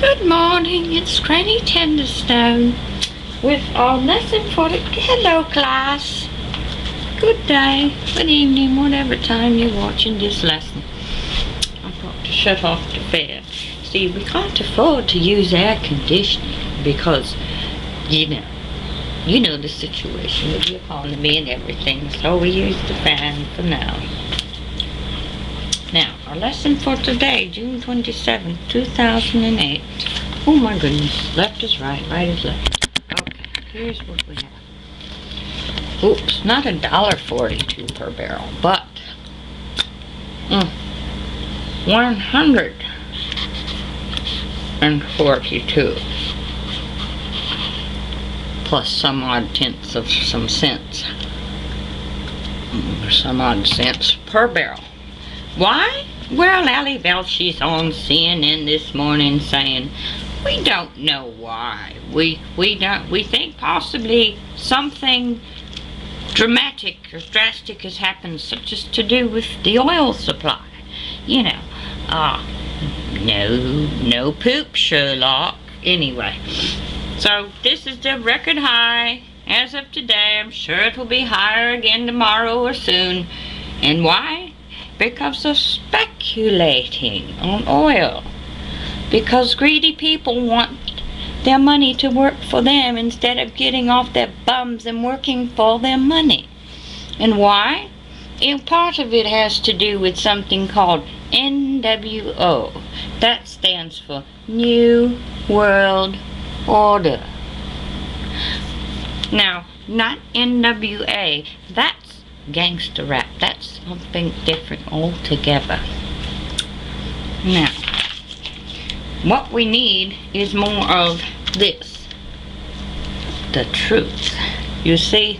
Good morning, it's Granny Tenderstone with our lesson for the hello class. Good day, good evening, whatever time you're watching this lesson. I've got to shut off the fan. See, we can't afford to use air conditioning because, you know the situation with the economy and everything, so we use the fan for now. Now, our lesson for today, June 27, 2008. Oh my goodness, left is right, right is left. Okay, here's what we have. Oops, not $1.42 per barrel, but 142 plus some odd tenths of some cents, some odd cents per barrel. Why? Well, Allie Bell, she's on CNN this morning saying, we don't know why. We think possibly something dramatic or drastic has happened, such as to do with the oil supply. No poop, Sherlock. Anyway, so this is the record high as of today. I'm sure it will be higher again tomorrow or soon. And why? Because of speculating on oil. Because greedy people want their money to work for them instead of getting off their bums and working for their money. And why? And part of it has to do with something called NWO. That stands for New World Order. Now, not NWA. That's gangster rap. That's something different altogether. Now, what we need is more of this. The truth. You see,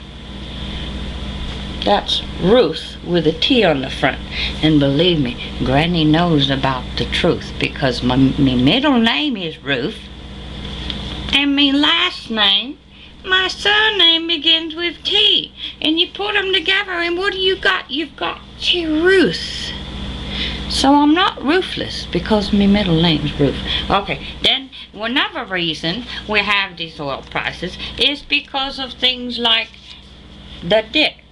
that's Ruth with a T on the front. And believe me, Granny knows about the truth because my middle name is Ruth. And my last name, my surname begins with T. And you put them together and what do you got? You've got Ruth. So I'm not ruthless because my middle name's Ruth. Okay, then another reason we have these oil prices is because of things like the dick.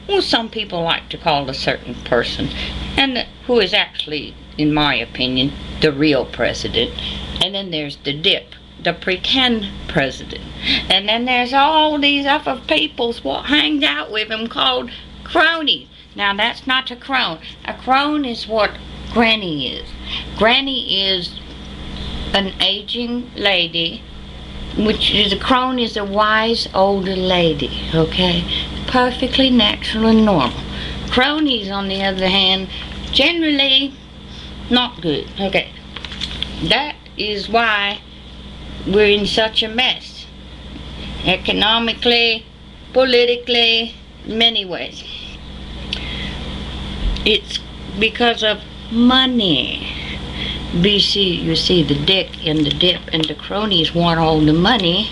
Well, some people like to call a certain person, and who is actually, in my opinion, the real president. And then there's the dip, the pretend president. And then there's all these other peoples what hanged out with him called cronies. Now that's not a crone. A crone is what Granny is. Granny is an aging lady, which is a crone is a wise older lady, okay? Perfectly natural and normal. Cronies, on the other hand, generally not good. Okay, that is why we're in such a mess. Economically, politically, many ways. It's because of money. You see the dick and the dip and the cronies want all the money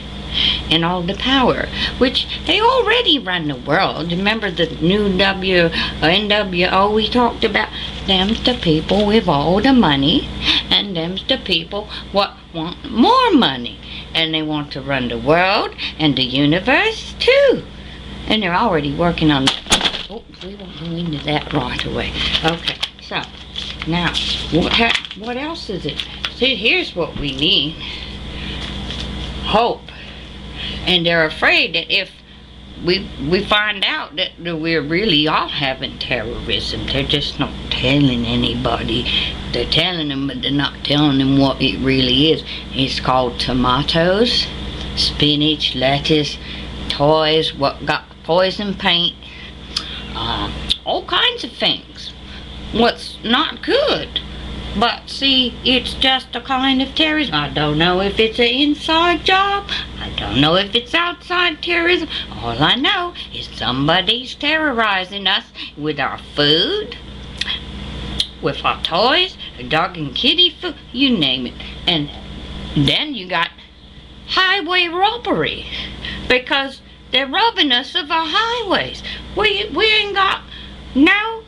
and all the power, which they already run the world. Remember the new NWO we talked about? Them's the people with all the money, and them's the people what want more money. And they want to run the world and the universe too. And they're already working on that. Oh, we won't go into that right away. Okay, so now what else is it? See, here's what we need. Hope. And they're afraid that if we find out that we're really all having terrorism, they're just not telling anybody. They're telling them, but they're not telling them what it really is. It's called tomatoes, spinach, lettuce, toys, what got poison paint, all kinds of things. What's not good. But see, it's just a kind of terrorism. I don't know if it's an inside job. I don't know if it's outside terrorism. All I know is somebody's terrorizing us with our food, with our toys, dog and kitty food, you name it. And then you got highway robbery because they're robbing us of our highways. We ain't got no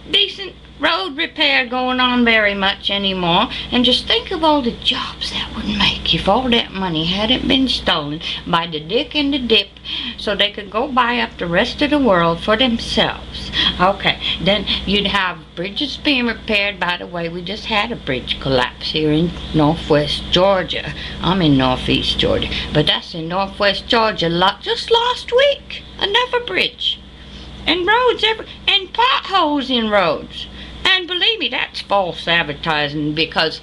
decent road repair going on very much anymore. And just think of all the jobs that would make if all that money hadn't been stolen by the dick and the dip so they could go buy up the rest of the world for themselves. Okay, then you'd have bridges being repaired. By the way, we just had a bridge collapse here in northwest Georgia. I'm in northeast Georgia, but that's in northwest Georgia just last week. Another bridge. And roads, and potholes in roads. And believe me, that's false advertising, because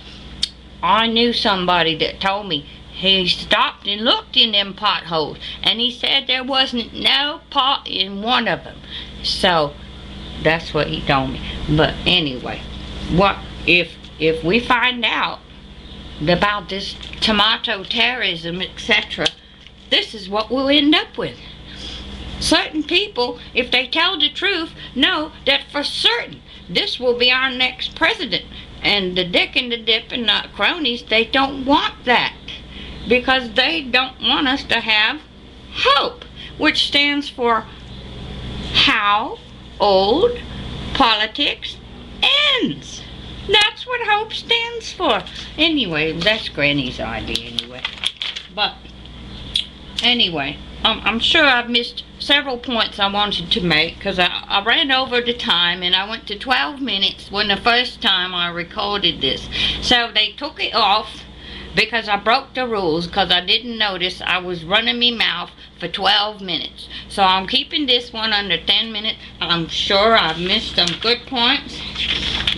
I knew somebody that told me he stopped and looked in them potholes, and he said there wasn't no pot in one of them. So that's what he told me. But anyway, what if we find out about this tomato terrorism, etc., this is what we'll end up with. Certain people, if they tell the truth, know that for certain this will be our next president. And the dick and the dip and the cronies, they don't want that, because they don't want us to have hope, which stands for how old politics ends. That's what hope stands for. Anyway, that's Granny's idea anyway. But anyway, I'm sure I've missed several points I wanted to make, because I ran over the time, and I went to 12 minutes when the first time I recorded this. So they took it off because I broke the rules, because I didn't notice I was running my mouth for 12 minutes. So I'm keeping this one under 10 minutes. I'm sure I've missed some good points.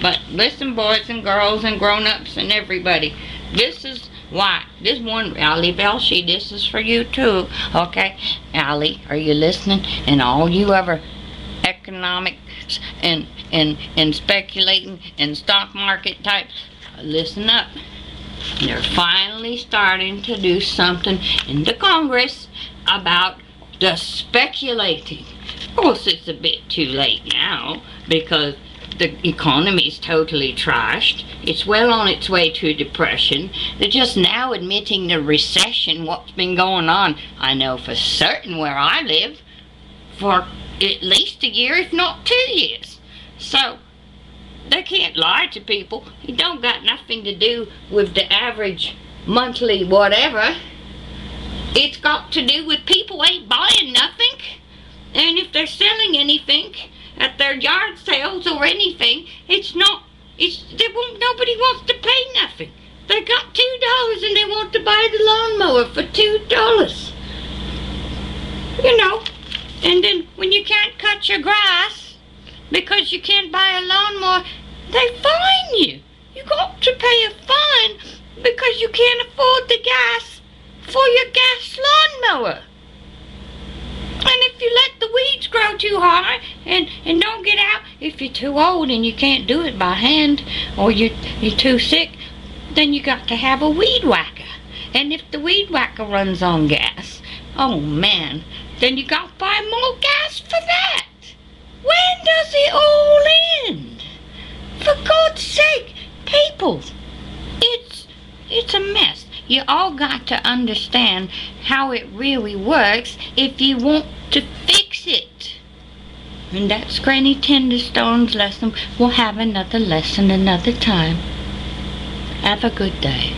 But listen, boys and girls and grown-ups and everybody, this is why. This one, Allie Belshie, this is for you too, okay? Allie, are you listening? And all you other economics and speculating and stock market types, listen up. They're finally starting to do something in the Congress about the speculating. Of course, it's a bit too late now, because the economy's totally trashed. It's well on its way to depression. They're just now admitting the recession, what's been going on, I know for certain where I live, for at least a year, if not 2 years. So they can't lie to people. It don't got nothing to do with the average monthly whatever. It's got to do with people ain't buying nothing. And if they're selling anything at their yard sales or anything, nobody wants to pay nothing. They got $2 and they want to buy the lawnmower for $2. You know, and then when you can't cut your grass because you can't buy a lawnmower, they fine you. You got to pay a fine because you can't afford the gas for your gas lawnmower. And if you let the weeds grow too high and don't get out, if you're too old and you can't do it by hand, or you're too sick, then you got to have a weed whacker. And if the weed whacker runs on gas, oh man, then you got to buy more gas for that. When does it all end? For God's sake, people, it's a mess. You all got to understand how it really works if you want to fix it. And that's Granny Tenderstone's lesson. We'll have another lesson another time. Have a good day.